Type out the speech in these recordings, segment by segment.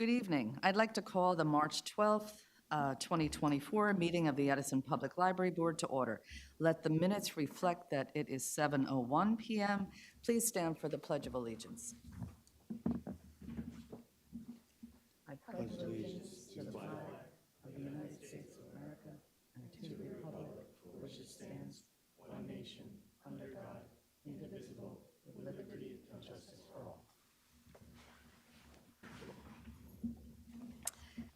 Good evening. I'd like to call the March 12th, 2024 meeting of the Edison Public Library Board to order. Let the minutes reflect that it is 7:01 p.m. Please stand for the Pledge of Allegiance. I pledge allegiance to the flag of the United States of America and to the republic for which it stands, one nation, under God, indivisible, with liberty and justice for all.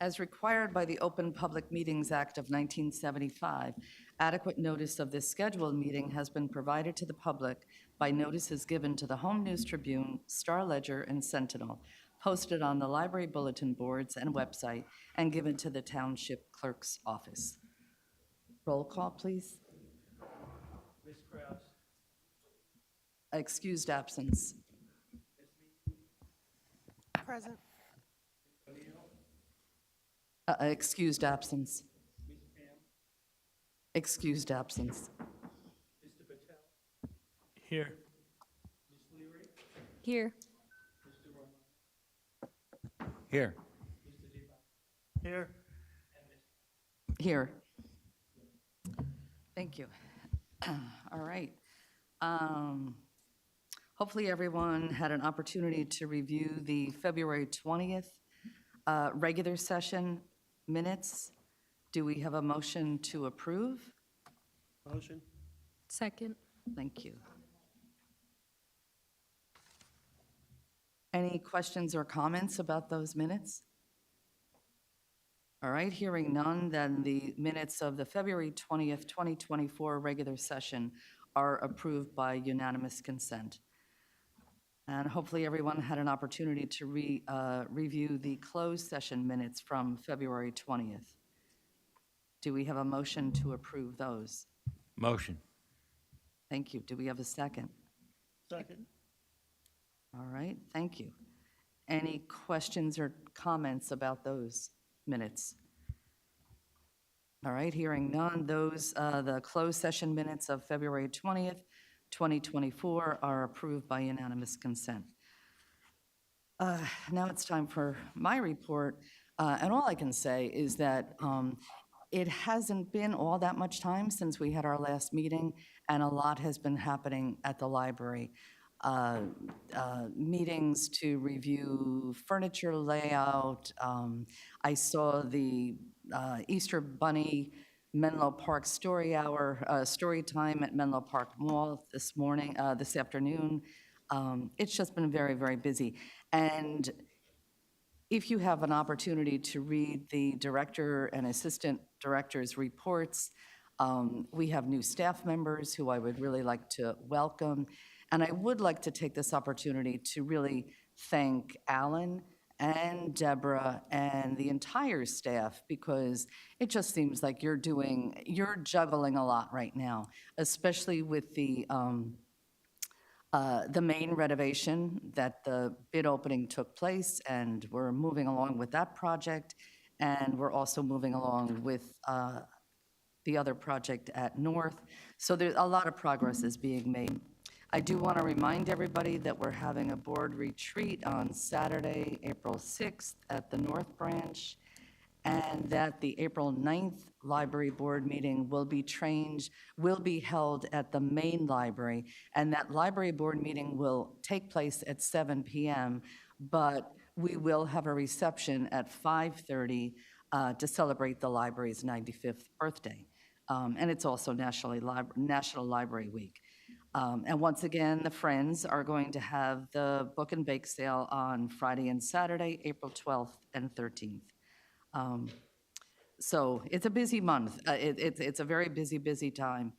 As required by the Open Public Meetings Act of 1975, adequate notice of this scheduled meeting has been provided to the public by notices given to the Home News Tribune, Star Ledger, and Sentinel, posted on the library bulletin boards and website, and given to the Township Clerk's office. Roll call, please. Ms. Kraus. Excused absence. Present. Excused absence. Ms. Pam. Excused absence. Mr. Patel. Here. Ms. Leary. Here. Mr. Roman. Here. Mr. Deba. Here. And Ms. Here. Thank you. All right. Hopefully everyone had an opportunity to review the February 20th regular session minutes. Do we have a motion to approve? Motion. Second. Thank you. Any questions or comments about those minutes? All right, hearing none, then the minutes of the February 20th, 2024 regular session are approved by unanimous consent. And hopefully everyone had an opportunity to review the closed session minutes from February 20th. Do we have a motion to approve those? Motion. Thank you. Do we have a second? Second. All right, thank you. Any questions or comments about those minutes? All right, hearing none, those, the closed session minutes of February 20th, 2024 are approved by unanimous consent. Now it's time for my report, and all I can say is that it hasn't been all that much time since we had our last meeting, and a lot has been happening at the library. Meetings to review furniture layout. I saw the Easter Bunny Menlo Park Story Hour, story time at Menlo Park Mall this afternoon. It's just been very, very busy. And if you have an opportunity to read the director and assistant director's reports, we have new staff members who I would really like to welcome. And I would like to take this opportunity to really thank Alan and Deborah and the entire staff, because it just seems like you're juggling a lot right now, especially with the main renovation that the bid opening took place, and we're moving along with that project, and we're also moving along with the other project at North. So there's a lot of progress is being made. I do want to remind everybody that we're having a board retreat on Saturday, April 6th at the North Branch, and that the April 9th library board meeting will be held at the main library, and that library board meeting will take place at 7 p.m., but we will have a reception at 5:30 to celebrate the library's 95th birthday. And it's also National Library Week. And once again, the Friends are going to have the book and bake sale on Friday and Saturday, April 12th and 13th. So it's a busy month. It's a very busy, busy time.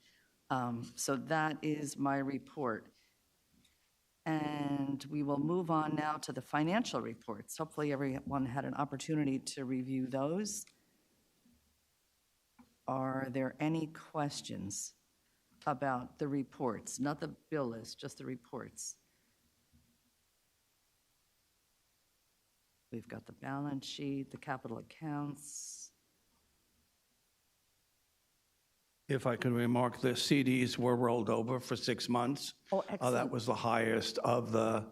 So that is my report. And we will move on now to the financial reports. Hopefully everyone had an opportunity to review those. Are there any questions about the reports? Not the bill list, just the reports. We've got the balance sheet, the capital accounts. If I can remark, the CDs were rolled over for 6 months. Oh, excellent. That was the highest of the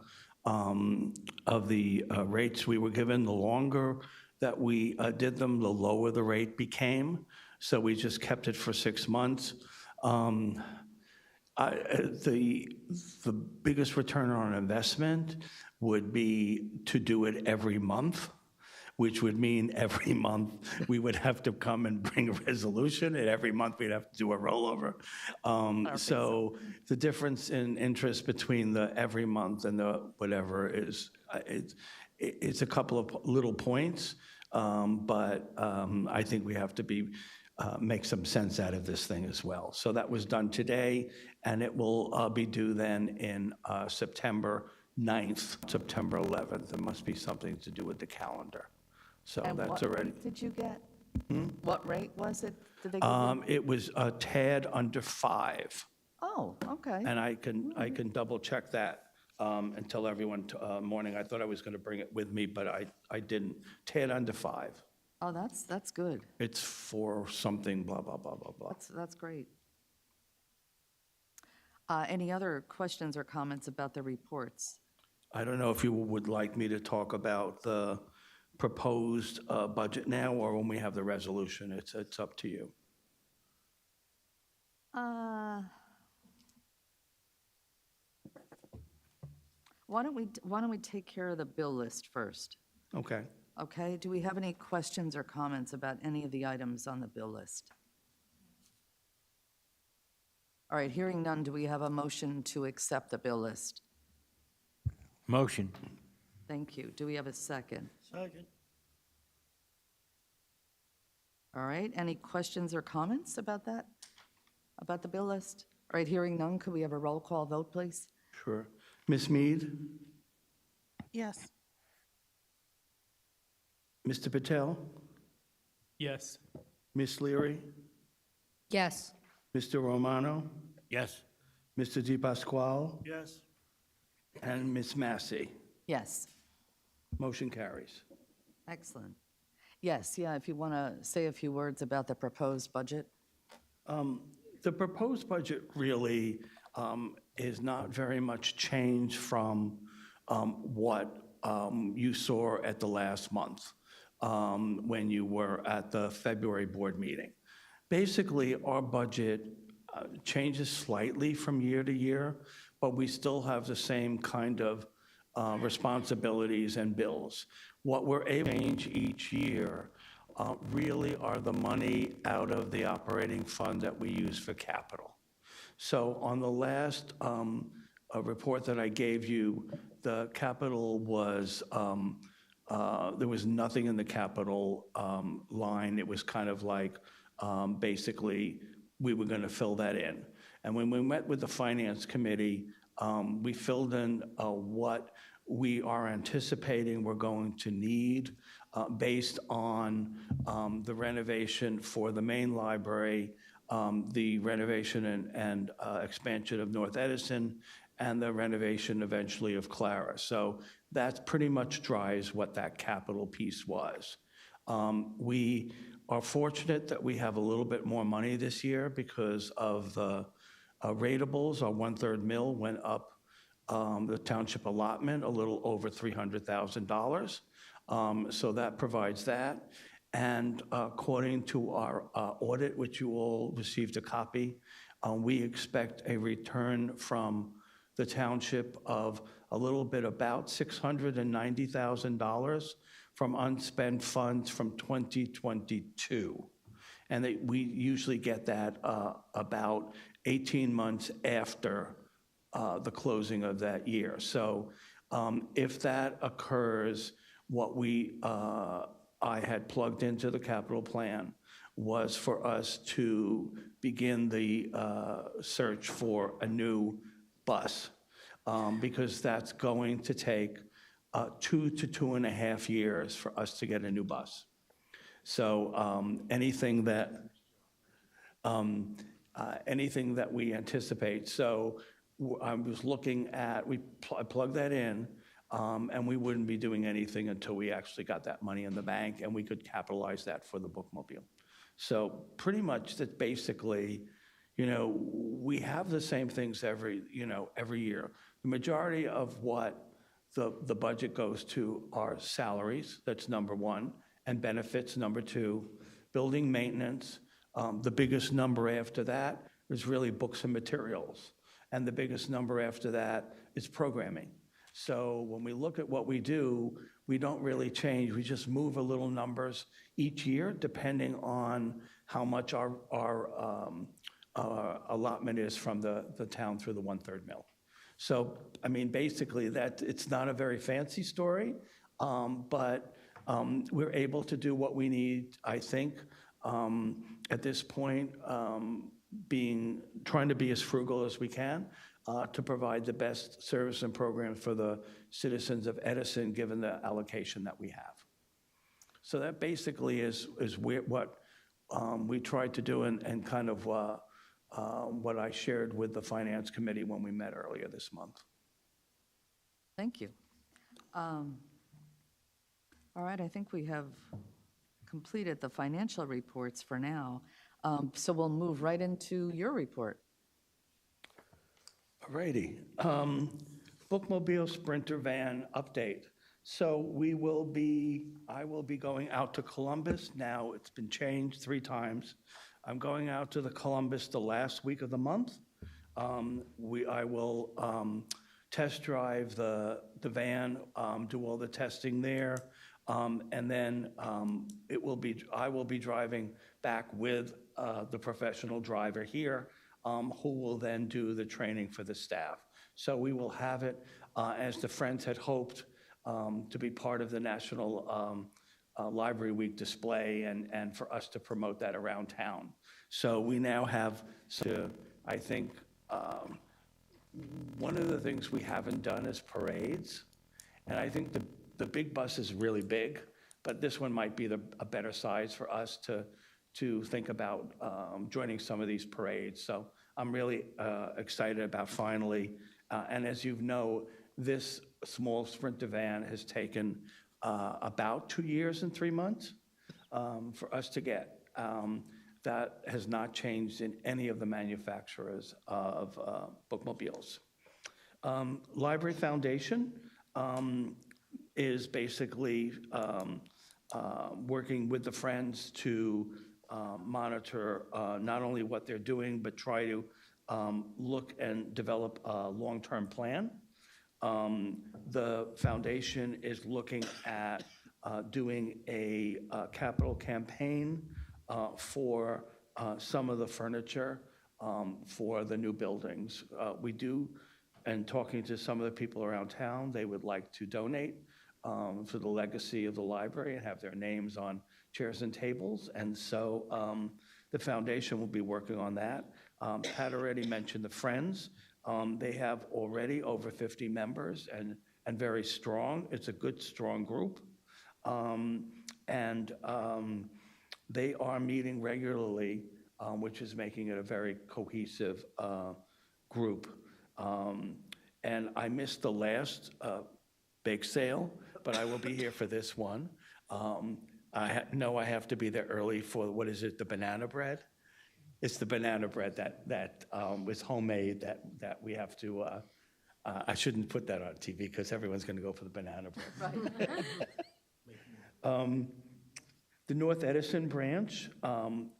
rates we were given. The longer that we did them, the lower the rate became. So we just kept it for 6 months. The biggest return on investment would be to do it every month, which would mean every month we would have to come and bring a resolution, and every month we'd have to do a rollover. So the difference in interest between the every month and the whatever is, it's a couple of little points, but I think we have to make some sense out of this thing as well. So that was done today, and it will be due then in September 9th, September 11th. There must be something to do with the calendar. So And that's what already. rate did you get? What rate was it? Did they give you? It was a tad under 5, Oh, okay. and I can double check that and tell everyone morning. I thought I was going to bring it with me, but I didn't. Tad under 5. Oh, that's good. It's for something, blah, blah, blah, blah, blah. That's great. Any other questions or comments about the reports? I don't know if you would like me to talk about the proposed budget now or when we have the resolution. It's up to you. Why don't we take care of the bill list first? Okay. Okay, do we have any questions or comments about any of the items on the bill list? All right, hearing none, do we have a motion to accept the bill list? Motion. Thank you. Do we have a second? Second. All right, any questions or comments about that? About the bill list? All right, hearing none, could we have a roll call vote, please? Sure. Ms. Mead? Yes. Mr. Patel? Yes. Ms. Leary? Yes. Mr. Romano? Yes. Mr. Di Pasquale? Yes. And Ms. Massey? Yes. Motion carries. Excellent. Yes, yeah, if you want to say a few words about the proposed budget. The proposed budget really is not very much change from what you saw at the last month when you were at the February board meeting. Basically, our budget changes slightly from year to year, but we still have the same kind of responsibilities and bills. What we're able to change each year really are the money out of the operating fund that we use for capital. So on the last report that I gave you, the capital was, there was nothing in the capital line. It was kind of like, basically, we were going to fill that in. And when we met with the Finance Committee, we filled in what we are anticipating we're going to need based on the renovation for the main library, the renovation and expansion of North Edison, and the renovation eventually of Clara. So that pretty much drives what that capital piece was. We are fortunate that we have a little bit more money this year because of the ratables. Our 1/3 mill went up, the township allotment, a little over $300,000. So that provides that. And according to our audit, which you all received a copy, we expect a return from the township of a little bit about $690,000 from unspent funds from 2022. And we usually get that about 18 months after the closing of that year. So if that occurs, what I had plugged into the capital plan was for us to begin the search for a new bus, because that's going to take 2 to 2.5 years for us to get a new bus. So anything that we anticipate. So I was looking at, I plugged that in, and we wouldn't be doing anything until we actually got that money in the bank and we could capitalize that for the bookmobile. So pretty much that basically, we have the same things every year. The majority of what the budget goes to our salaries, that's number one, and benefits, number two, building maintenance. The biggest number after that is really books and materials. And the biggest number after that is programming. So when we look at what we do, we don't really change. We just move a little numbers each year depending on how much our allotment is from the town through the 1/3 mill. So, I mean, basically, it's not a very fancy story, but we're able to do what we need, I think, at this point, trying to be as frugal as we can to provide the best service and program for the citizens of Edison, given the allocation that we have. So that basically is what we tried to do and kind of what I shared with the Finance Committee when we met earlier this month. Thank you. All right, I think we have completed the financial reports for now. So we'll move right into your report. All righty. Bookmobile Sprinter van update. So I will be going out to Columbus. Now, it's been changed 3 times. I'm going out to the Columbus the last week of the month. I will test drive the van, do all the testing there, and then I will be driving back with the professional driver here, who will then do the training for the staff. So we will have it, as the Friends had hoped, to be part of the National Library Week display and for us to promote that around town. So we now have, I think, one of the things we haven't done is parades. And I think the big bus is really big, but this one might be a better size for us to think about joining some of these parades. So I'm really excited about finally, and as you know, this small Sprinter van has taken about 2 years and 3 months for us to get. That has not changed in any of the manufacturers of bookmobiles. Library Foundation is basically working with the Friends to monitor not only what they're doing, but try to look and develop a long-term plan. The foundation is looking at doing a capital campaign for some of the furniture for the new buildings. We do, and talking to some of the people around town, they would like to donate for the legacy of the library and have their names on chairs and tables. And so the foundation will be working on that. Pat already mentioned the Friends. They have already over 50 members and very strong. It's a good, strong group. They are meeting regularly, which is making it a very cohesive group. And I missed the last bake sale, but I will be here for this one. I know I have to be there early for, what is it, the banana bread? It's the banana bread that was homemade that we have to, I shouldn't put that on TV because everyone's going to go for the banana bread. The North Edison branch,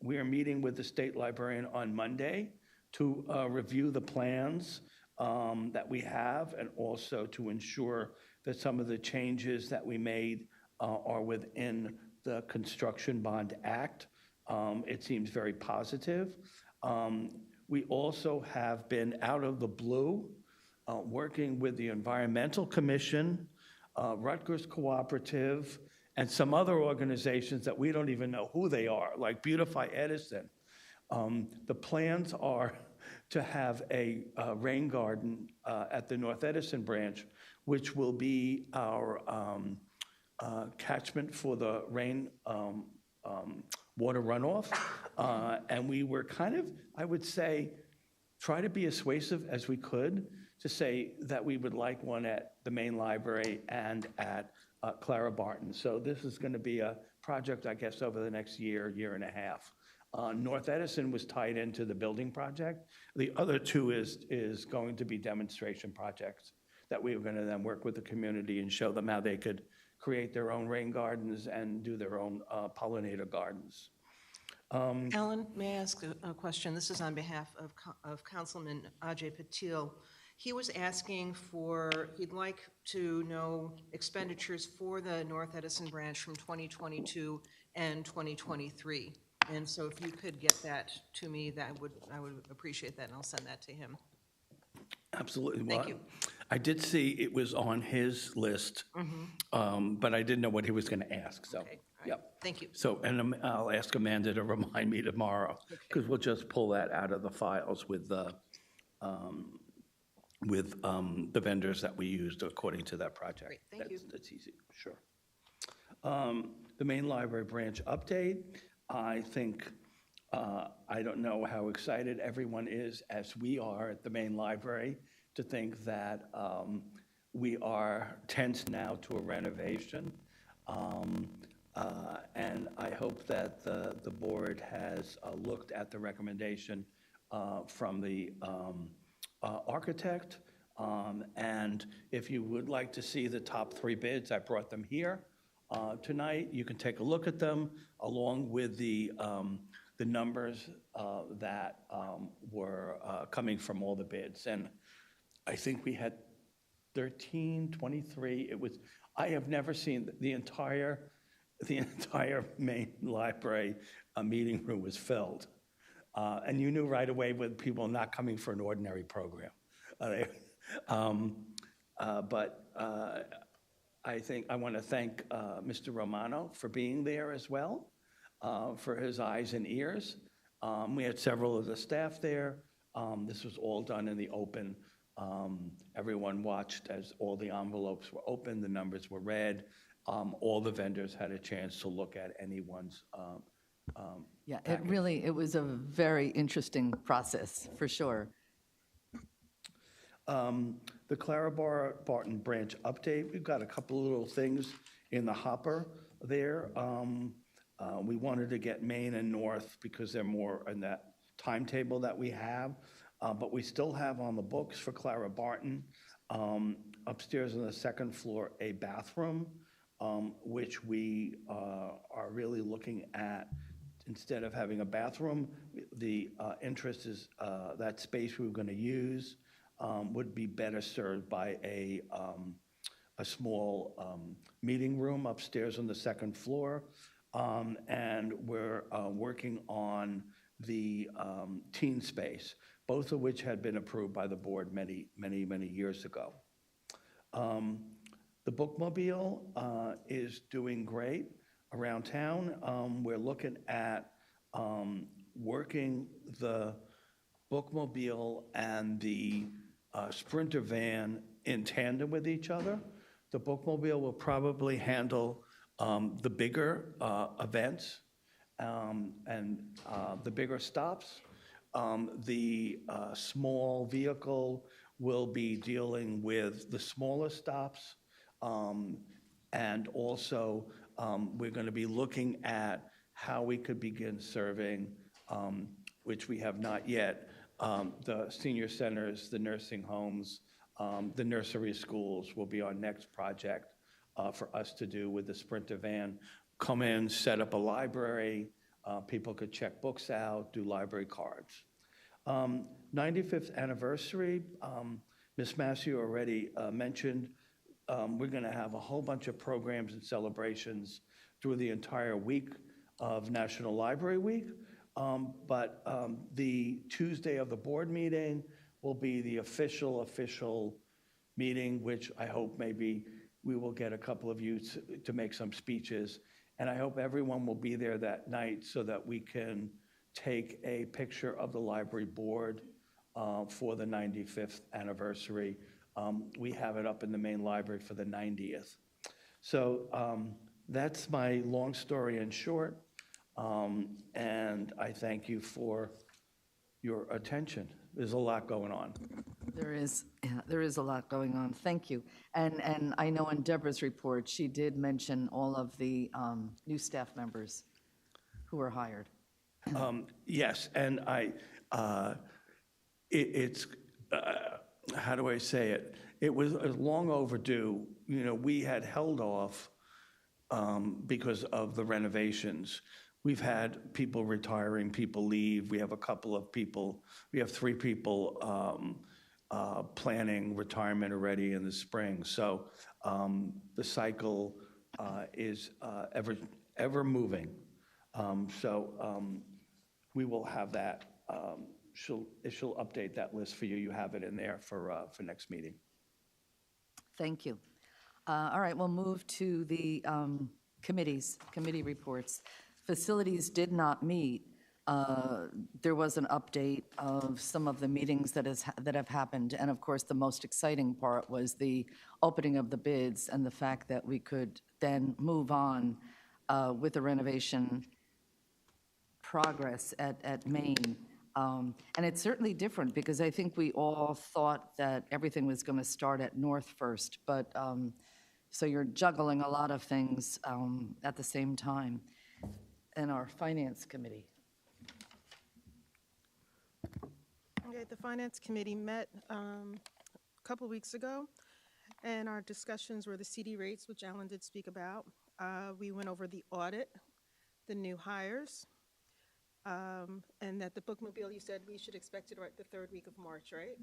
we are meeting with the state librarian on Monday to review the plans that we have and also to ensure that some of the changes that we made are within the Construction Bond Act. It seems very positive. We also have been out of the blue working with the Environmental Commission, Rutgers Cooperative, and some other organizations that we don't even know who they are, like Beautify Edison. The plans are to have a rain garden at the North Edison branch, which will be our catchment for the rain water runoff. And we were kind of, I would say, try to be as persuasive as we could to say that we would like one at the main library and at Clara Barton. So this is going to be a project, I guess, over the next year and a half. North Edison was tied into the building project. The other two is going to be demonstration projects that we were going to then work with the community and show them how they could create their own rain gardens and do their own pollinator gardens. Alan, may I ask a question? This is on behalf of Councilman Ajay Patil. He was asking he'd like to know expenditures for the North Edison branch from 2022 and 2023. And so if you could get that to me, I would appreciate that, and I'll send that to him. Absolutely. Thank Well, you. I did see it was on his list, but I didn't know what he was going to ask, so, Okay, all right. yep. Thank you. So, and I'll ask Amanda to remind me tomorrow, because we'll just pull that out of the files with the vendors that we used according to that project. Great, thank you. That's easy, sure. The main library branch update, I think, I don't know how excited everyone is, as we are at the main library, to think that we are tense now to a renovation. And I hope that the board has looked at the recommendation from the architect. And if you would like to see the top 3 bids, I brought them here tonight. You can take a look at them, along with the numbers that were coming from all the bids. And I think we had 13, 23. I have never seen the entire main library meeting room was filled. And you knew right away with people not coming for an ordinary program. But I think I want to thank Mr. Romano for being there as well, for his eyes and ears. We had several of the staff there. This was all done in the open. Everyone watched as all the envelopes were open, the numbers were read. All the vendors had a chance to look at anyone's Yeah, it was a very interesting process, for sure. The Clara Barton branch update, we've got a couple of little things in the hopper there. We wanted to get Main and North because they're more in that timetable that we have. But we still have on the books for Clara Barton, upstairs on the second floor, a bathroom, which we are really looking at. Instead of having a bathroom, the interest is that space we were going to use would be better served by a small meeting room upstairs on the second floor. And we're working on the teen space, both of which had been approved by the board many years ago. The bookmobile is doing great around town. We're looking at working the bookmobile and the Sprinter van in tandem with each other. The bookmobile will probably handle the bigger events and the bigger stops. The small vehicle will be dealing with the smaller stops. And also, we're going to be looking at how we could begin serving, which we have not yet, the senior centers, the nursing homes, the nursery schools will be our next project for us to do with the Sprinter van. Come in, set up a library, people could check books out, do library cards. 95th anniversary, Ms. Massey already mentioned, we're going to have a whole bunch of programs and celebrations through the entire week of National Library Week. But the Tuesday of the board meeting will be the official meeting, which I hope maybe we will get a couple of you to make some speeches. And I hope everyone will be there that night so that we can take a picture of the library board for the 95th anniversary. We have it up in the main library for the 90th. So that's my long story in short. And I thank you for your attention. There's a lot going on. There is a lot going on. Thank you. And I know in Deborah's report, she did mention all of the new staff members who were hired. Yes, and it's how do I say it? it was long overdue. You know, we had held off because of the renovations. We've had people retiring, people leave. We have a couple of people, we have 3 people planning retirement already in the spring. So the cycle is ever moving. We will have that. She'll update that list for you. You have it in there for next meeting. Thank you. All right, we'll move to the committee reports. Facilities did not meet. There was an update of some of the meetings that have happened, and of course, the most exciting part was the opening of the bids and the fact that we could then move on with the renovation progress at Maine. And it's certainly different, because I think we all thought that everything was going to start at North first, but so you're juggling a lot of things at the same time. And our Finance Committee. Okay, the Finance Committee met a couple weeks ago, and our discussions were the CD rates, which Alan did speak about. We went over the audit, the new hires, and that the bookmobile, you said we should expect it right the 3rd week of March, right?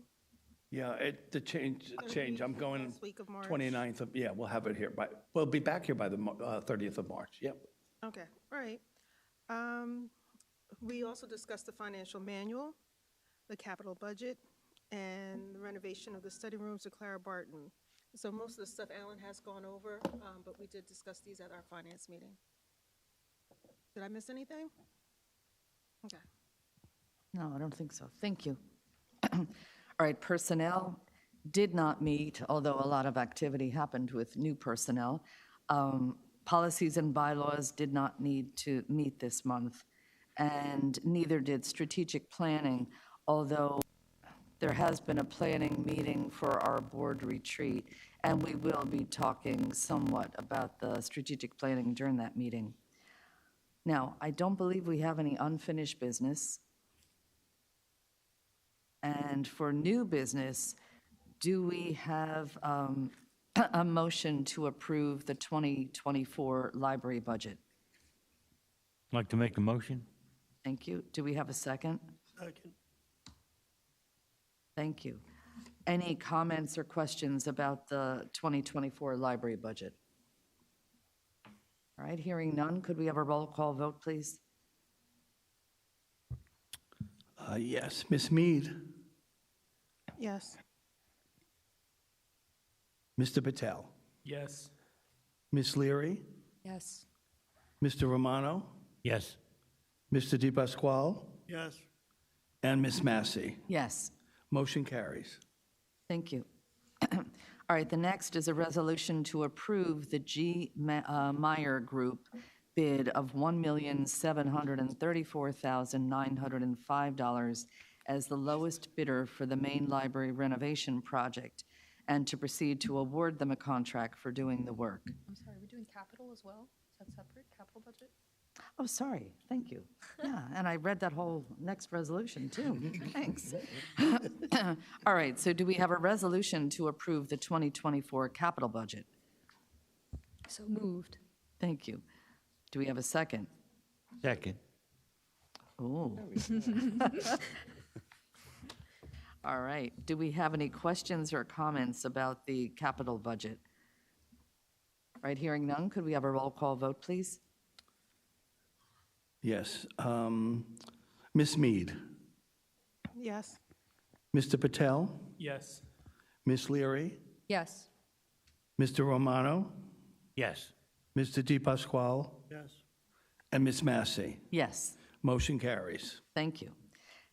Yeah, the change. I'm going Last week of March. 29th of, yeah, we'll have it here we'll be back here by the 30th of March. Yep. Okay, all right. We also discussed the financial manual, the capital budget, and the renovation of the study rooms of Clara Barton. So most of the stuff Alan has gone over, but we did discuss these at our finance meeting. Did I miss anything? Okay. No, I don't think so. Thank you. All right, personnel did not meet, although a lot of activity happened with new personnel. Policies and bylaws did not need to meet this month, and neither did strategic planning, although there has been a planning meeting for our board retreat, and we will be talking somewhat about the strategic planning during that meeting. Now, I don't believe we have any unfinished business. And for new business, do we have a motion to approve the 2024 library budget? Like to make a motion? Thank you. Do we have a second? Second. Thank you. Any comments or questions about the 2024 library budget? All right, hearing none, could we have a roll call vote, please? Yes, Ms. Mead, Yes. Mr. Patel, Yes. Ms. Leary, Yes. Mr. Romano, Yes. Mr. Di Pasquale, Yes. and Ms. Massey. Yes. Motion carries. Thank you. All right, the next is a resolution to approve the G. Meyer Group bid of $1,734,905 as the lowest bidder for the main library renovation project, and to proceed to award them a contract for doing the work. I'm sorry, are we doing capital as well? Is that separate, capital budget? Oh, sorry, thank you. Yeah, and I read that whole next resolution, too. Thanks. All right, so do we have a resolution to approve the 2024 capital budget? So moved. Thank you. Do we have a second? Second. Ooh. All right, do we have any questions or comments about the capital budget? All right, hearing none, could we have a roll call vote, please? Yes. Ms. Mead, Yes. Mr. Patel, Yes. Ms. Leary, Yes. Mr. Romano, Yes. Mr. Di Pasquale, Yes. and Ms. Massey. Yes, Motion carries. thank you.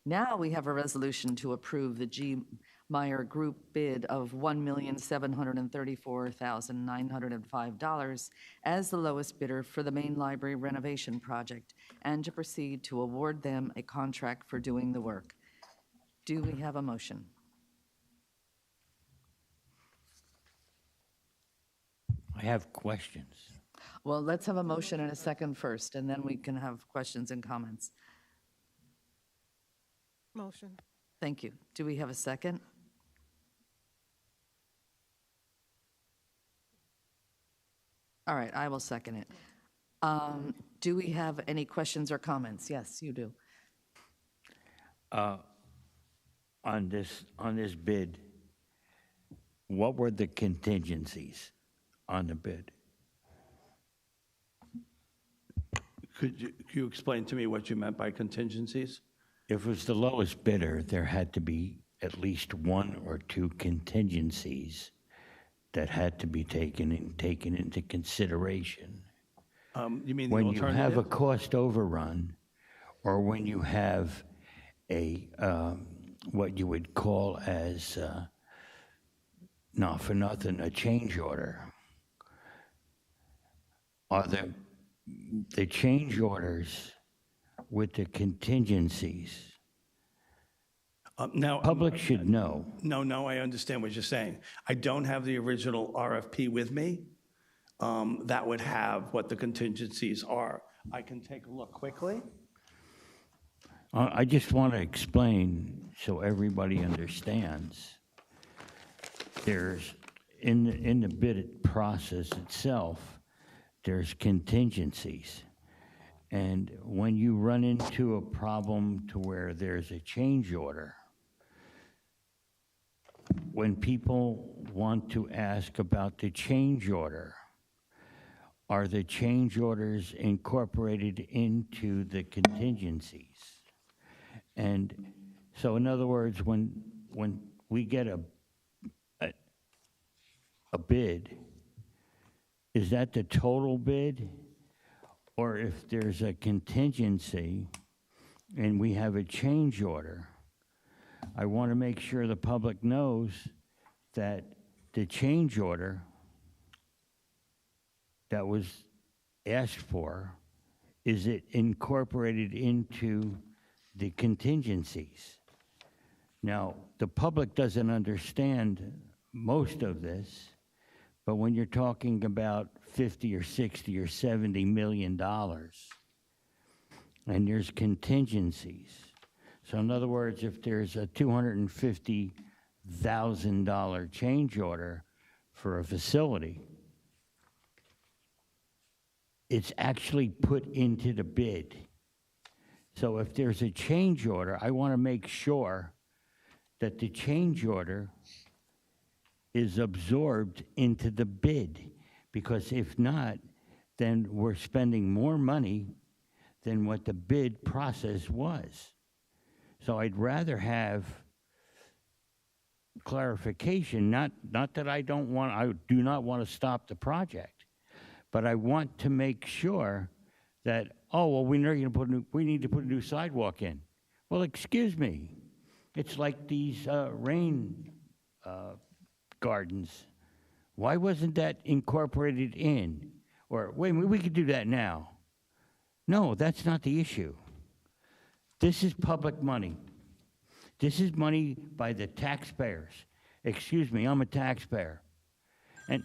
Now we have a resolution to approve the G. Meyer Group bid of $1,734,905 as the lowest bidder for the main library renovation project, and to proceed to award them a contract for doing the work. Do we have a motion? I have questions. Well, let's have a motion and a second first, and then we can have questions and comments. Motion. Thank you. Do we have a second? All right, I will second it. Do we have any questions or comments? Yes, you do. On this bid, what were the contingencies on the bid? Could you explain to me what you meant by contingencies? If it was the lowest bidder, there had to be at least one or two contingencies that had to be taken into consideration. You mean the When you have a alternative? cost overrun, or when you have a, what you would call as, not for nothing, a change order. Are the change orders with the contingencies? Now, Public should know. no, I understand what you're saying. I don't have the original RFP with me. That would have what the contingencies are. I can take a look quickly. I just want to explain so everybody understands. There's, in the bid process itself, there's contingencies. And when you run into a problem to where there's a change order, when people want to ask about the change order, are the change orders incorporated into the contingencies? And so in other words, when we get a bid, is that the total bid? Or if there's a contingency and we have a change order, I want to make sure the public knows that the change order that was asked for, is it incorporated into the contingencies? Now, the public doesn't understand most of this, but when you're talking about 50 or 60 or 70 million dollars, and there's contingencies. So in other words, if there's a $250,000 change order for a facility, it's actually put into the bid. So if there's a change order, I want to make sure that the change order is absorbed into the bid, because if not, then we're spending more money than what the bid process was. So I'd rather have clarification, not that I do not want to stop the project, but I want to make sure that, oh, well, we need to put a new sidewalk in. Well, excuse me, it's like these rain gardens. Why wasn't that incorporated in? Or, wait a minute, we could do that now. No, that's not the issue. This is public money. This is money by the taxpayers. Excuse me, I'm a taxpayer. And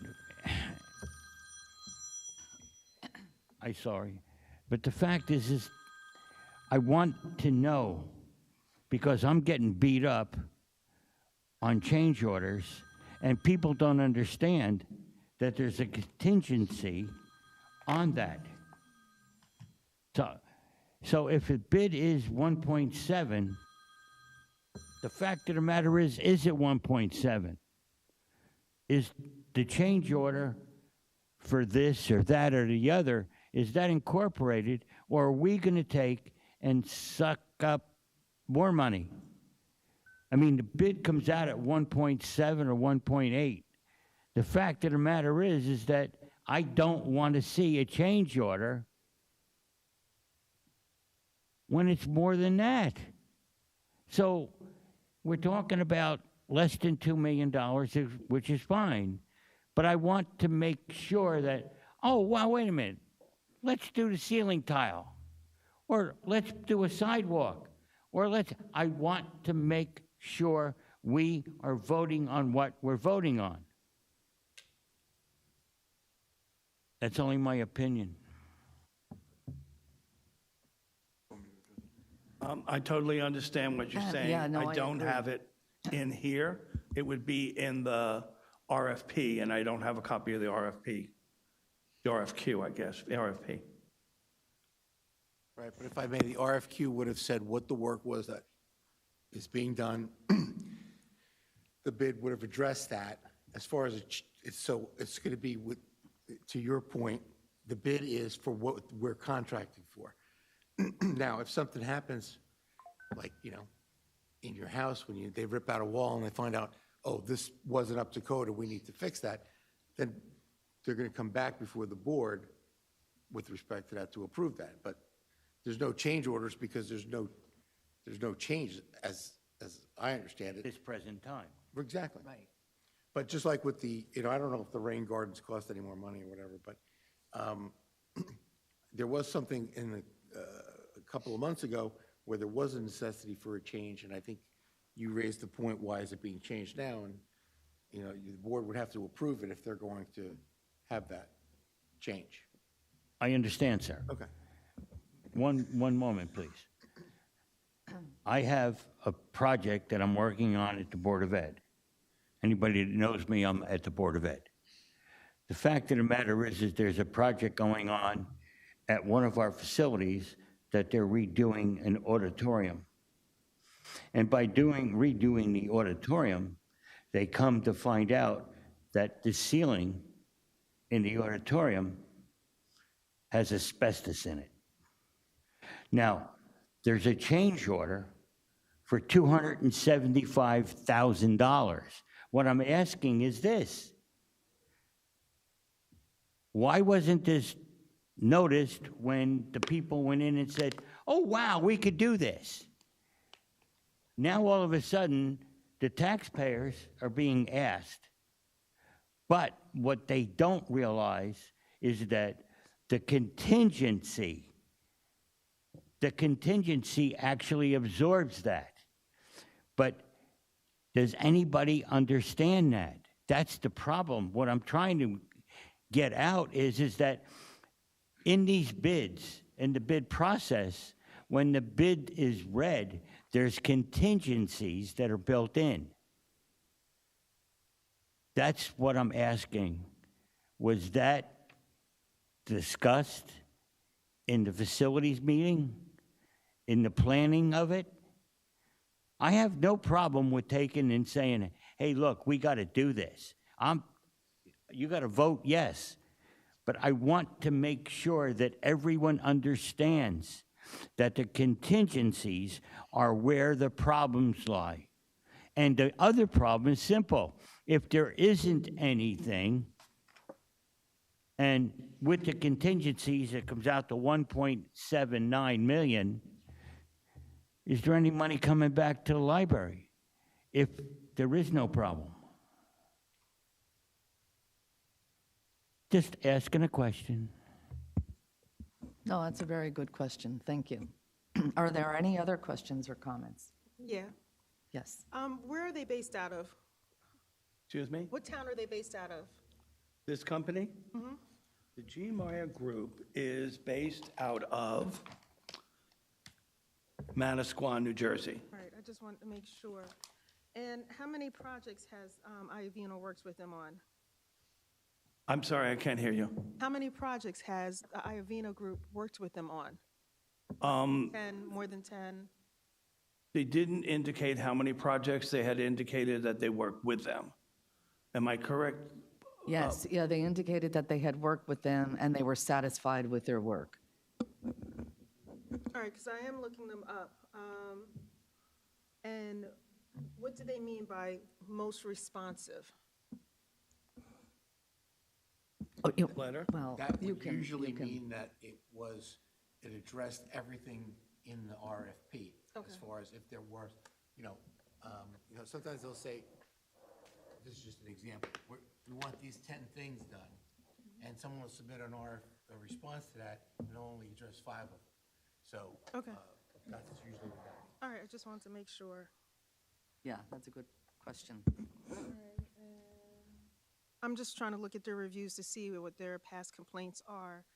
I'm sorry. But the fact is I want to know, because I'm getting beat up on change orders, and people don't understand that there's a contingency on that. So if the bid is 1.7, the fact of the matter is it 1.7? Is the change order for this or that or the other, is that incorporated, or are we going to take and suck up more money? I mean, the bid comes out at 1.7 or 1.8. The fact of the matter is that I don't want to see a change order when it's more than that. So we're talking about less than $2 million, which is fine. But I want to make sure that, oh, well, wait a minute. Let's do the ceiling tile. Or let's do a sidewalk. Or I want to make sure we are voting on what we're voting on. That's only my opinion. I totally understand what you're saying. yeah, no, I I don't agree. have it in here. It would be in the RFP, and I don't have a copy of the RFP. The RFQ, I guess, the RFP. Right, but if I may, the RFQ would have said what the work was that is being done. The bid would have addressed that. As far as it's going to be, to your point, the bid is for what we're contracting for. Now, if something happens, like, in your house, when they rip out a wall and they find out, oh, this wasn't up to code and we need to fix that, then they're going to come back before the board with respect to that to approve that. But there's no change orders because there's no change as I understand it. This present time. Exactly. Right. But just like with the, I don't know if the rain gardens cost any more money or whatever, but there was something a couple of months ago where there was a necessity for a change, and I think you raised the point, why is it being changed now? And, the board would have to approve it if they're going to have that change. I understand, sir. Okay. One moment, please. I have a project that I'm working on at the Board of Ed. Anybody that knows me, I'm at the Board of Ed. The fact of the matter is there's a project going on at one of our facilities that they're redoing an auditorium. And by redoing the auditorium, they come to find out that the ceiling in the auditorium has asbestos in it. Now, there's a change order for $275,000. What I'm asking is this: why wasn't this noticed when the people went in and said, oh, wow, we could do this? Now, all of a sudden, the taxpayers are being asked. But what they don't realize is that the contingency actually absorbs that. But does anybody understand that? That's the problem. What I'm trying to get out is that in these bids, in the bid process, when the bid is read, there's contingencies that are built in. That's what I'm asking. Was that discussed in the facilities meeting, in the planning of it? I have no problem with taking and saying, hey, look, we got to do this. You got to vote yes. But I want to make sure that everyone understands that the contingencies are where the problems lie. And the other problem is simple. If there isn't anything, and with the contingencies, it comes out to 1.79 million, is there any money coming back to the library if there is no problem? Just asking a question. No, that's a very good question. Thank you. Are there any other questions or comments? Yeah. Yes. Where are they based out of? Excuse me? What town are they based out of? This company? The G. Meyer Group is based out of Manasquan, New Jersey. All right, I just want to make sure. And how many projects has Iovino worked with them on? I'm sorry, I can't hear you. How many projects has the Iovino Group worked with them on? 10, more than 10? They didn't indicate how many projects. They had indicated that they worked with them. Am I correct? Yes, yeah, they indicated that they had worked with them and they were satisfied with their work. All right, because I am looking them up. And what do they mean by most responsive? Oh, Letter? Well, That you would can. usually you can- mean that it addressed everything in the RFP. As Okay. far as if there were, sometimes they'll say, this is just an example, we want these 10 things done, and someone will submit a response to that, and they'll only address 5 of them. So, Okay. that's usually what that means. All right, I just wanted to make sure. Yeah, that's a good question. I'm just trying to look at their reviews to see what their past complaints are,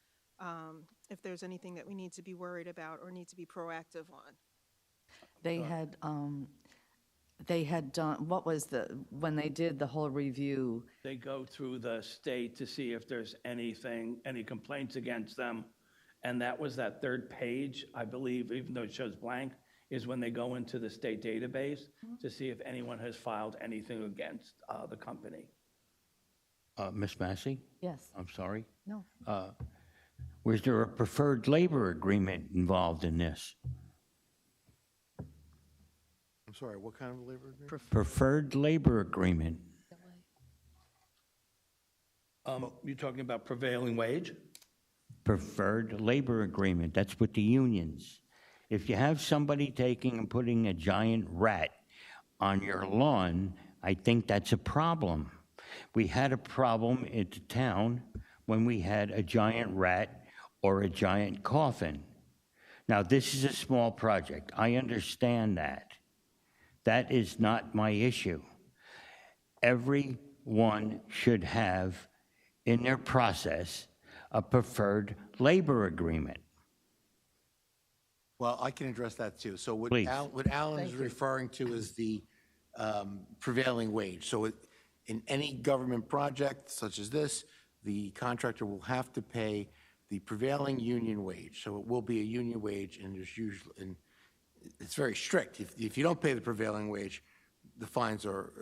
if there's anything that we need to be worried about or need to be proactive on. They had, they had done, what was when they did the whole review, They go through the state to see if there's anything, any complaints against them. And that was that third page, I believe, even though it shows blank, is when they go into the state database to see if anyone has filed anything against the company. Ms. Massey, yes, I'm sorry. no. Was there a preferred labor agreement involved in this? I'm sorry, what kind of labor agreement? Preferred labor agreement. You're talking about prevailing wage? Preferred labor agreement, that's with the unions. If you have somebody taking and putting a giant rat on your lawn, I think that's a problem. We had a problem at the town when we had a giant rat or a giant coffin. Now, this is a small project. I understand that. That is not my issue. Everyone should have in their process a preferred labor agreement. Well, I can address that too. So what Please. What Alan is referring to is the prevailing wage. So in any government project such as this, the contractor will have to pay the prevailing union wage. So it will be a union wage, and there's usually, and it's very strict. If you don't pay the prevailing wage, the fines are,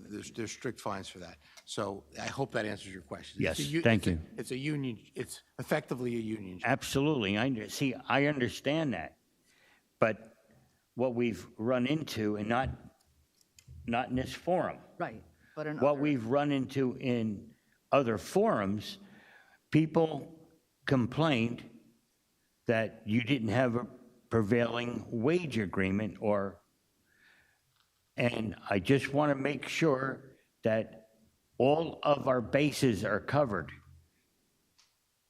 there's strict fines for that. So I hope that answers your question. Yes, It's a thank you. It's a union, it's effectively a union job. Absolutely. See, I understand that. But what we've run into, and not in this forum, Right, but in what other, we've run into in other forums, people complained that you didn't have a prevailing wage agreement and I just want to make sure that all of our bases are covered.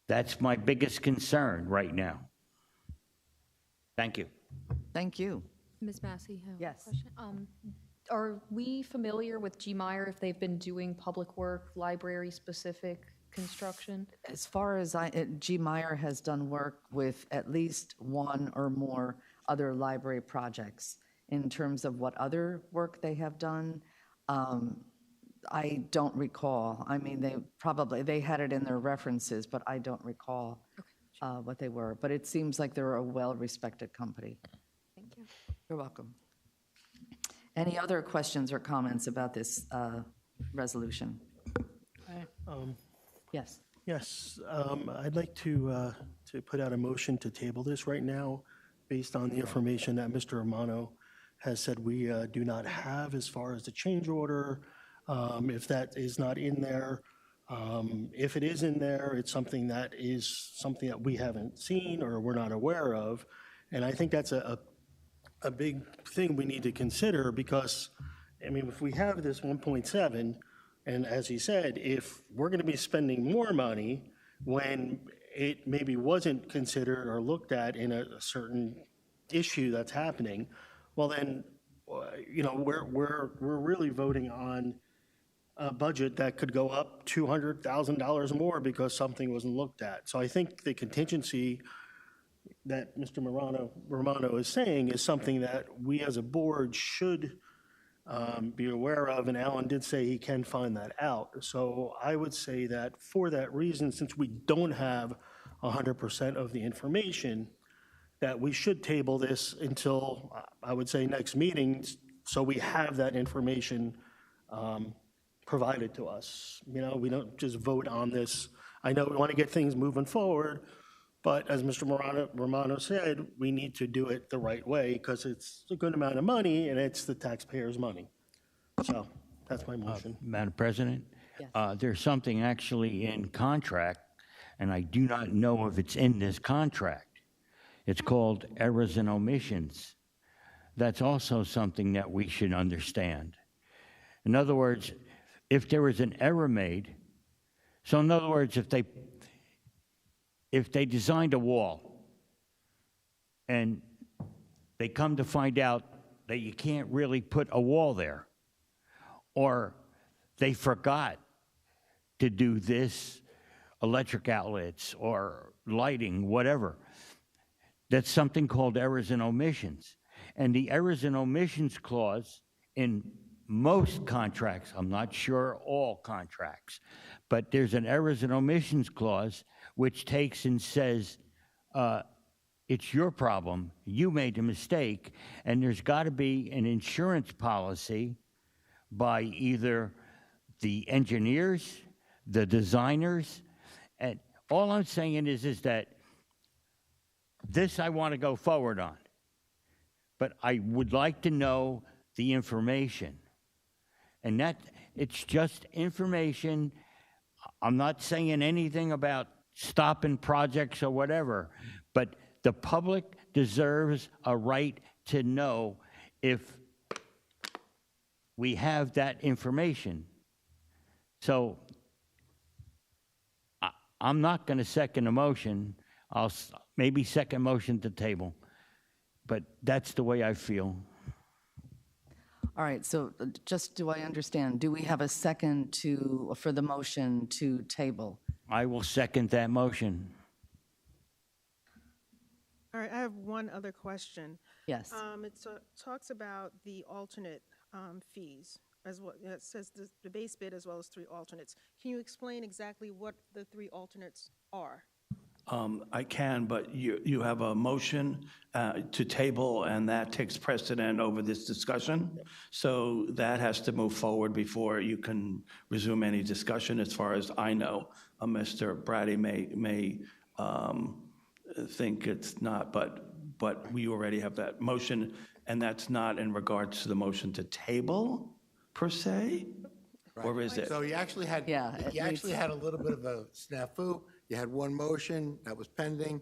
That's my biggest concern right now. Thank you. thank you. Ms. Massey, I have a Yes. question. Are we familiar with G. Meyer if they've been doing public work, library-specific construction? As far as G. Meyer has done work with at least one or more other library projects. In terms of what other work they have done, I don't recall. I mean, they had it in their references, but I don't recall what they were. But it seems like they're a well-respected company. Thank you. You're welcome. Any other questions or comments about this resolution? Yes. Yes, I'd like to put out a motion to table this right now, based on the information that Mr. Romano has said we do not have as far as the change order. If that is not in there, if it is in there, it's something that we haven't seen or we're not aware of. And I think that's a big thing we need to consider because, I mean, if we have this 1.7, and as he said, if we're going to be spending more money when it maybe wasn't considered or looked at in a certain issue that's happening, well then, you know, we're really voting on a budget that could go up $200,000 more because something wasn't looked at. So I think the contingency that Mr. Romano is saying is something that we as a board should be aware of, and Alan did say he can find that out. So I would say that for that reason, since we don't have 100% of the information, that we should table this until, I would say, next meeting, so we have that information provided to us. You know, we don't just vote on this. I know we want to get things moving forward, but as Mr. Romano said, we need to do it the right way because it's a good amount of money and it's the taxpayers' money. So that's my motion. Madam President? Yes. There's something actually in contract, and I do not know if it's in this contract. It's called errors and omissions. That's also something that we should understand. In other words, if there was an error made, so in other words, if they designed a wall and they come to find out that you can't really put a wall there, or they forgot to do this, electric outlets or lighting, whatever, that's something called errors and omissions. And the errors and omissions clause in most contracts, I'm not sure all contracts, but there's an errors and omissions clause which takes and says, it's your problem, you made a mistake, and there's got to be an insurance policy by either the engineers, the designers, and all I'm saying is that this I want to go forward on, but I would like to know the information. And that, it's just information. I'm not saying anything about stopping projects or whatever, but the public deserves a right to know if we have that information. So I'm not going to second a motion. I'll maybe second motion to table, but that's the way I feel. All right, so just do I understand, do we have a second for the motion to table? I will second that motion. All right, I have one other question. Yes. It talks about the alternate fees, as well, it says the base bid as well as 3 alternates. Can you explain exactly what the 3 alternates are? I can, but you have a motion to table, and that takes precedent over this discussion. So that has to move forward before you can resume any discussion. As far as I know, Mr. Brady may think it's not, but we already have that motion, and that's not in regards to the motion to table, per se? Or is it? So you actually had, Yeah, it you actually needs- had a little bit of a snafu. You had one motion that was pending.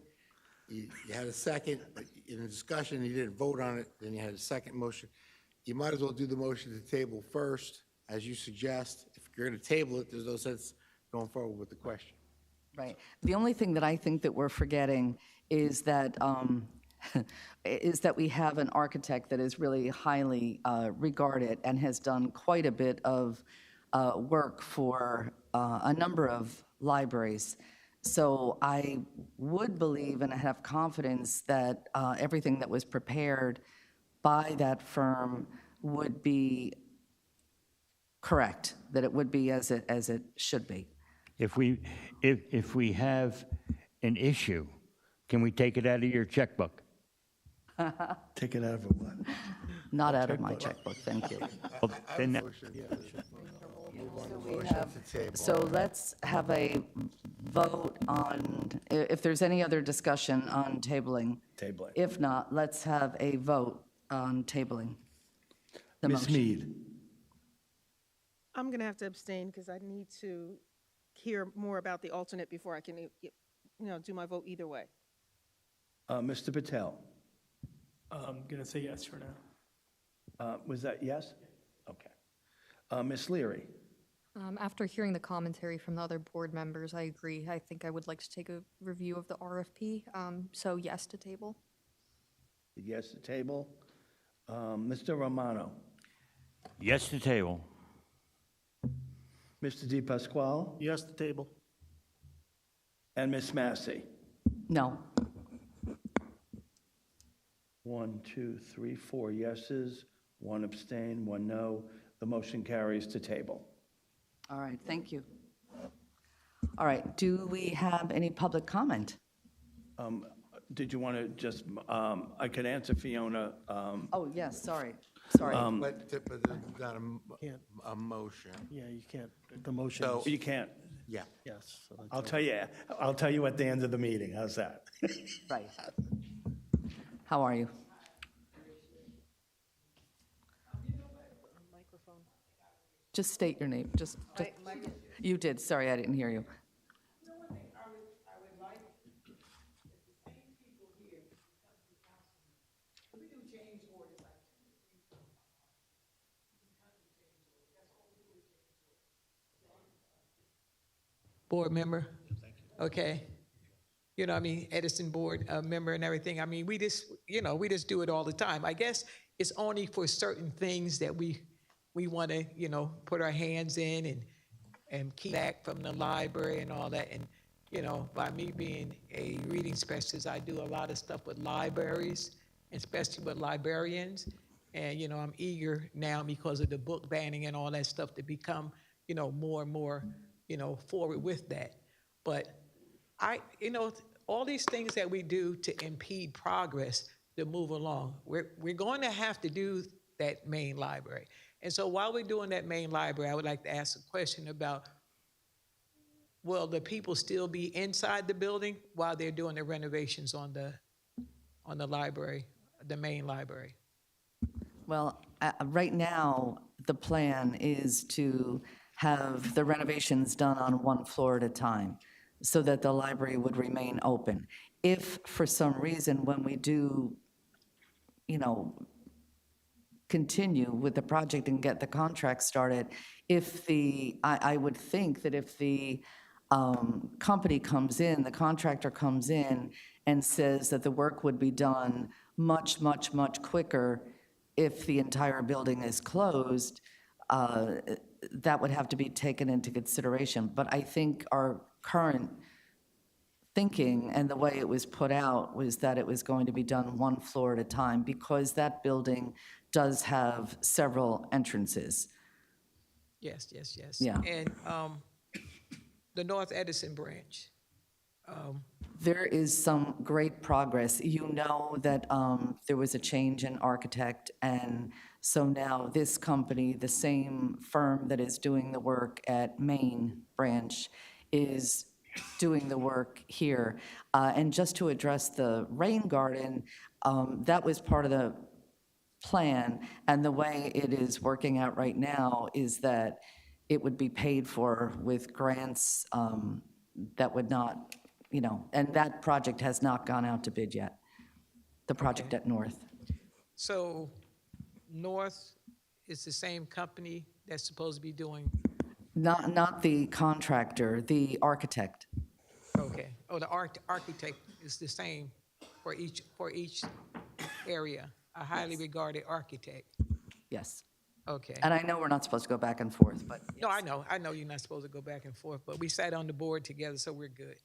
You had a second, but in the discussion, you didn't vote on it, then you had a second motion. You might as well do the motion to table first, as you suggest. If you're going to table it, there's no sense going forward with the question. Right. The only thing that I think that we're forgetting is that, is that we have an architect that is really highly regarded and has done quite a bit of work for a number of libraries. So I would believe and have confidence that everything that was prepared by that firm would be correct, that it would be as it should be. If we have an issue, can we take it out of your checkbook? Take it out of a what? Not out of my checkbook, thank you. Well, then that- So let's have a vote on, if there's any other discussion on tabling. Tabling. If not, let's have a vote on tabling the Ms. motion. Mead? I'm going to have to abstain because I need to hear more about the alternate before I can, do my vote either way. Mr. Patel? I'm going to say yes for now. Was that yes? Okay. Ms. Leary? After hearing the commentary from the other board members, I agree. I think I would like to take a review of the RFP. So yes to table. Yes to table. Mr. Romano? Yes to table. Mr. Di Pasquale? Yes, the table. And Ms. Massey? No. 1, 2, 3, 4 yeses, 1 abstain, 1 no. The motion carries to table. All right, thank you. All right, do we have any public comment? Did you want to just, I could answer Fiona. Oh, yes, sorry. But there's not a motion. Yeah, you can't, the motion So- is, You can't. Yeah. yes. So that's I'll tell you at the end of the meeting. How's that? Right. How are you? Just state your name, just, you did, sorry, I didn't hear you. Board member. Okay. You know, I mean, Edison board member and everything. I mean, we just do it all the time. I guess it's only for certain things that we want to, put our hands in and keep back from the library and all that. And, by me being a reading specialist, I do a lot of stuff with libraries, especially with librarians. And, I'm eager now because of the book banning and all that stuff to become, more and more, forward with that. But all these things that we do to impede progress to move along, we're going to have to do that main library. And so while we're doing that main library, I would like to ask a question about, will the people still be inside the building while they're doing the renovations on the library, the main library? Well, right now, the plan is to have the renovations done on one floor at a time so that the library would remain open. If for some reason, when we do, continue with the project and get the contract started, I would think that if the company comes in, the contractor comes in and says that the work would be done much, much, much quicker if the entire building is closed, that would have to be taken into consideration. But I think our current thinking and the way it was put out was that it was going to be done one floor at a time because that building does have several entrances. Yes, yes, yes. Yeah. And the North Edison branch, There is some great progress. You know that there was a change in architect, and so now this company, the same firm that is doing the work at Main branch, is doing the work here. And just to address the rain garden, that was part of the plan, and the way it is working out right now is that it would be paid for with grants that would not, and that project has not gone out to bid yet, the project at North. so North is the same company that's supposed to be doing, Not the contractor, the architect. okay. Oh, the architect is the same for each area, a highly regarded architect. Yes. Okay. And I know we're not supposed to go back and forth, but No, I know you're not supposed to go back and forth, but we sat on the board together, so we're good.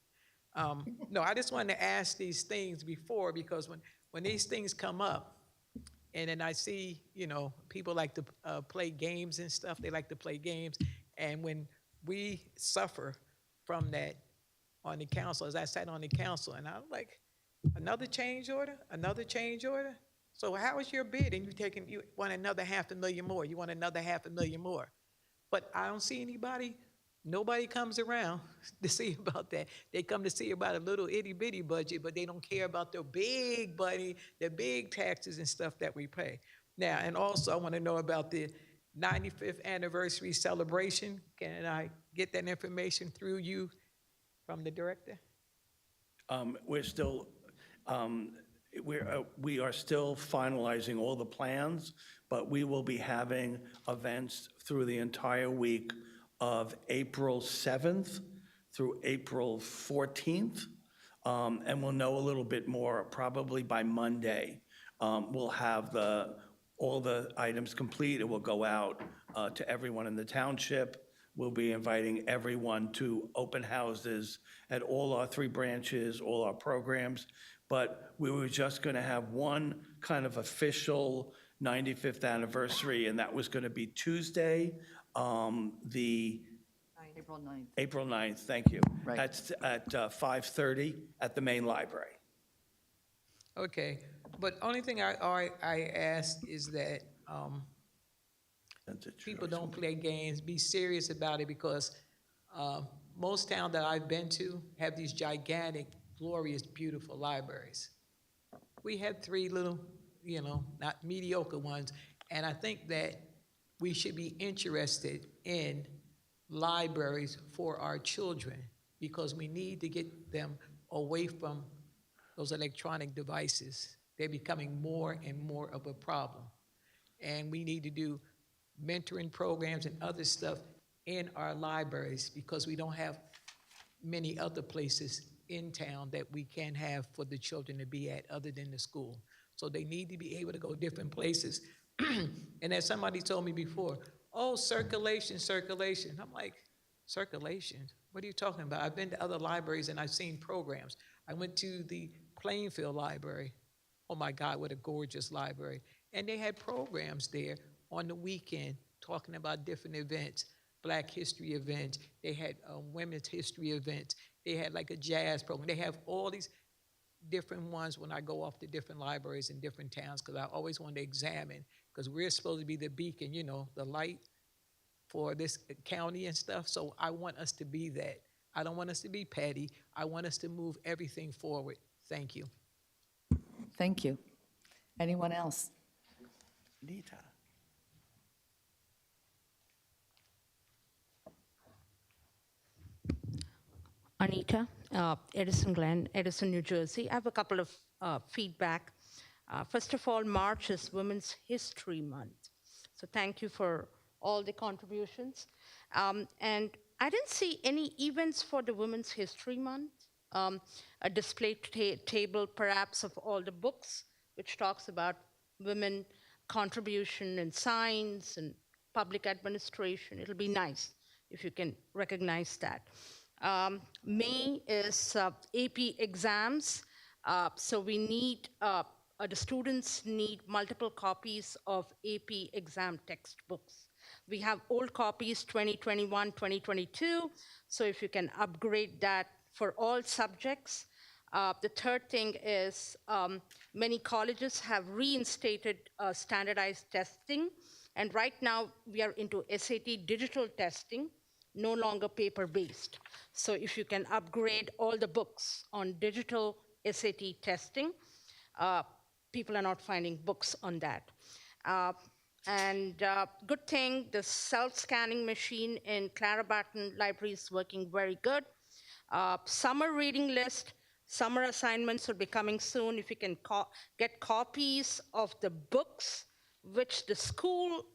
No, I just wanted to ask these things before, because when these things come up, and then I see, people like to play games and stuff, they like to play games, and when we suffer from that on the council, as I sat on the council, and I'm like, another change order? So how is your bid? And you want another $500,000 more, you want another $500,000 more. But I don't see nobody comes around to see about that. They come to see about a little itty bitty budget, but they don't care about the big money, the big taxes and stuff that we pay. Now, and also I want to know about the 95th anniversary celebration. Can I get that information through you from the director? We're still, we are still finalizing all the plans, but we will be having events through the entire week of April 7th through April 14th. And we'll know a little bit more probably by Monday. We'll have all the items complete. It will go out to everyone in the township. We'll be inviting everyone to open houses at all our 3 branches, all our programs. But we were just going to have one kind of official 95th anniversary, and that was going to be Tuesday, April 9th. April 9th, thank you. Right. That's at 5:30 at the main library. Okay, but only thing I ask is that people don't play games, be serious about it, because most towns that I've been to have these gigantic, glorious, beautiful libraries. We have 3 little, not mediocre ones, and I think that we should be interested in libraries for our children, because we need to get them away from those electronic devices. They're becoming more and more of a problem. And we need to do mentoring programs and other stuff in our libraries, because we don't have many other places in town that we can have for the children to be at other than the school. So they need to be able to go different places. And as somebody told me before, oh, circulation. I'm like, circulation? What are you talking about? I've been to other libraries and I've seen programs. I went to the Plainfield Library Oh my God, what a gorgeous library. And they had programs there on the weekend talking about different events, Black history events. They had women's history events. They had like a jazz program. They have all these different ones when I go off to different libraries in different towns, because I always want to examine, because we're supposed to be the beacon, you know, the light for this county and stuff. So I want us to be that. I don't want us to be petty. I want us to move everything forward. Thank you. Thank you. Anyone else? Nita. Anita, Edison Glen, Edison, New Jersey. I have a couple of feedback. First of all, March is Women's History Month. So thank you for all the contributions. And I didn't see any events for the Women's History Month. A display table perhaps of all the books, which talks about women contribution in science and public administration. It'll be nice if you can recognize that. May is AP exams, so we need, the students need multiple copies of AP exam textbooks. We have old copies, 2021, 2022, so if you can upgrade that for all subjects. The third thing is many colleges have reinstated standardized testing, and right now we are into SAT digital testing, no longer paper-based. So if you can upgrade all the books on digital SAT testing, people are not finding books on that. Good thing, the self-scanning machine in Clara Barton Library is working very good. Summer reading list, summer assignments will be coming soon. If you can get copies of the books which the school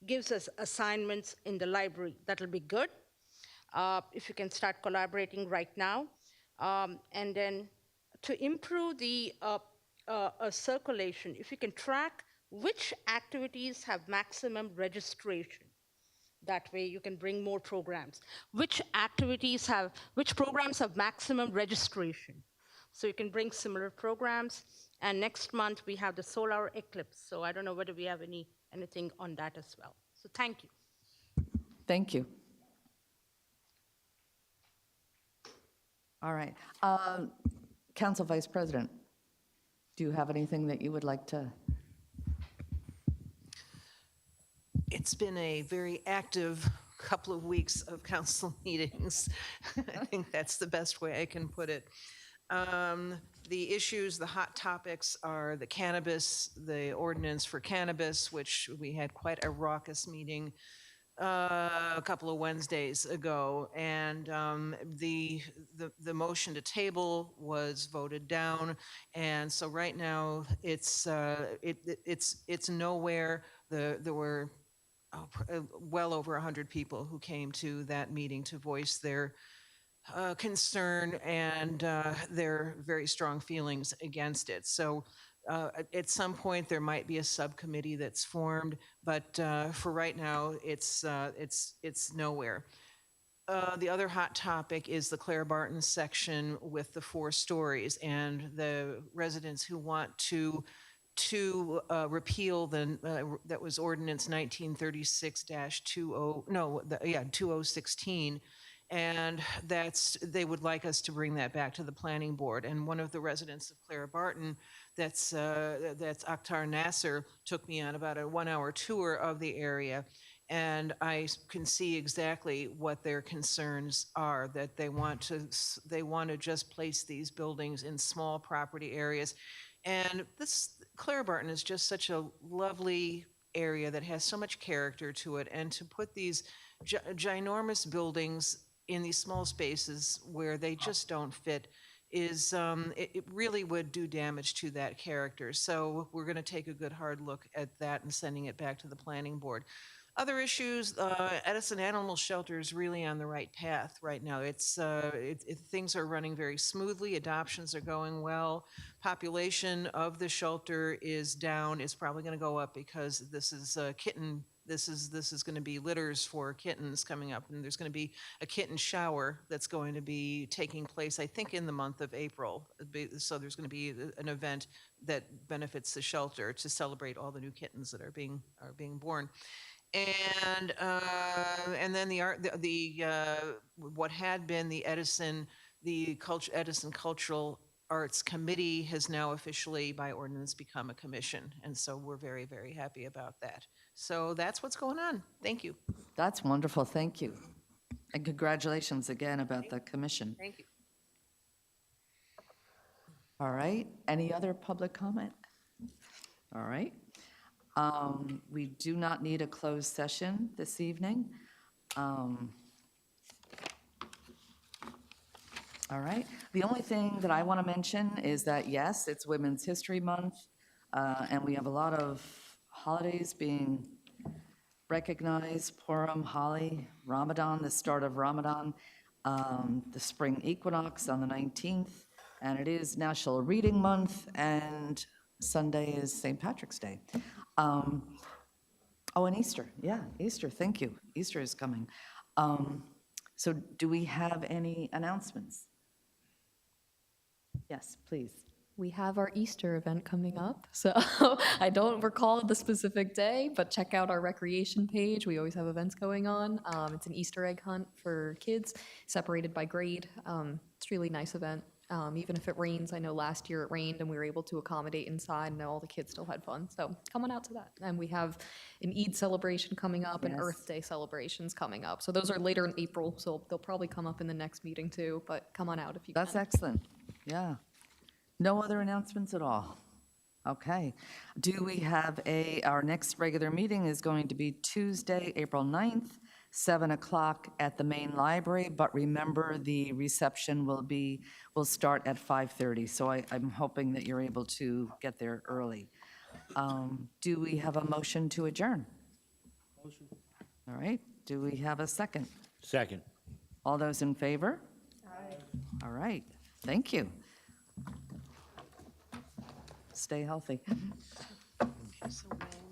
gives us assignments in the library, that'll be good. If you can start collaborating right now. And then to improve the circulation, if you can track which activities have maximum registration. That way you can bring more programs. Which programs have maximum registration? So you can bring similar programs. And next month we have the solar eclipse. So I don't know whether we have anything on that as well. So thank you. Thank you. All right. Council Vice President, do you have anything that you would like to? It's been a very active couple of weeks of council meetings. I think that's the best way I can put it. The issues, the hot topics are the cannabis, the ordinance for cannabis, which we had quite a raucous meeting a couple of Wednesdays ago, and the motion to table was voted down, and so right now it's nowhere. There were well over 100 people who came to that meeting to voice their concern and their very strong feelings against it. So at some point there might be a subcommittee that's formed, but for right now it's nowhere. The other hot topic is the Claire Barton section with the 4 stories, and the residents who want to repeal that was ordinance 1936-2016, and they would like us to bring that back to the planning board. And one of the residents of Clara Barton, that's Akhtar Nasser, took me on about a 1-hour tour of the area, and I can see exactly what their concerns are, that they want to just place these buildings in small property areas. And Clara Barton is just such a lovely area that has so much character to it, and to put these ginormous buildings in these small spaces where they just don't fit is it really would do damage to that character. So we're going to take a good hard look at that and sending it back to the planning board. Other issues, Edison Animal Shelter is really on the right path right now. Things are running very smoothly. Adoptions are going well. Population of the shelter is down. It's probably going to go up because this is kitten this is going to be litters for kittens coming up, and there's going to be a kitten shower that's going to be taking place, I think, in the month of April. So there's going to be an event that benefits the shelter to celebrate all the new kittens that are being born. And then what had been the Edison Cultural Arts Committee has now officially, by ordinance, become a commission. And so we're very, very happy about that. So that's what's going on. Thank you. That's wonderful, thank you. And congratulations again about the commission. Thank you. All right, any other public comment? All right. We do not need a closed session this evening. All right, the only thing that I want to mention is that, yes, it's Women's History Month, and we have a lot of holidays being recognized: Purim, Holi, Ramadan, the start of Ramadan, the spring equinox on the 19th, and it is National Reading Month, and Sunday is St. Patrick's Day. Oh, and Easter, yeah, Easter, thank you. Easter is coming. So do we have any announcements? Yes, please. We have our Easter event coming up. So I don't recall the specific day, but check out our recreation page. We always have events going on. It's an Easter egg hunt for kids, separated by grade. It's a really nice event. Even if it rains, I know last year it rained and we were able to accommodate inside and all the kids still had fun. So come on out to that. And we have an Eid celebration coming up and Yes. Earth Day celebrations coming up. So those are later in April, so they'll probably come up in the next meeting too, but come on out if you can. That's excellent, yeah. No other announcements at all? Okay. Do we have our next regular meeting is going to be Tuesday, April 9th, 7 o'clock at the main library, but remember, the reception will start at 5:30, so I'm hoping that you're able to get there early. Do we have a motion to adjourn? Motion. All right, do we have a second? Second. All those in favor? Aye. All right, thank you. Stay healthy. So when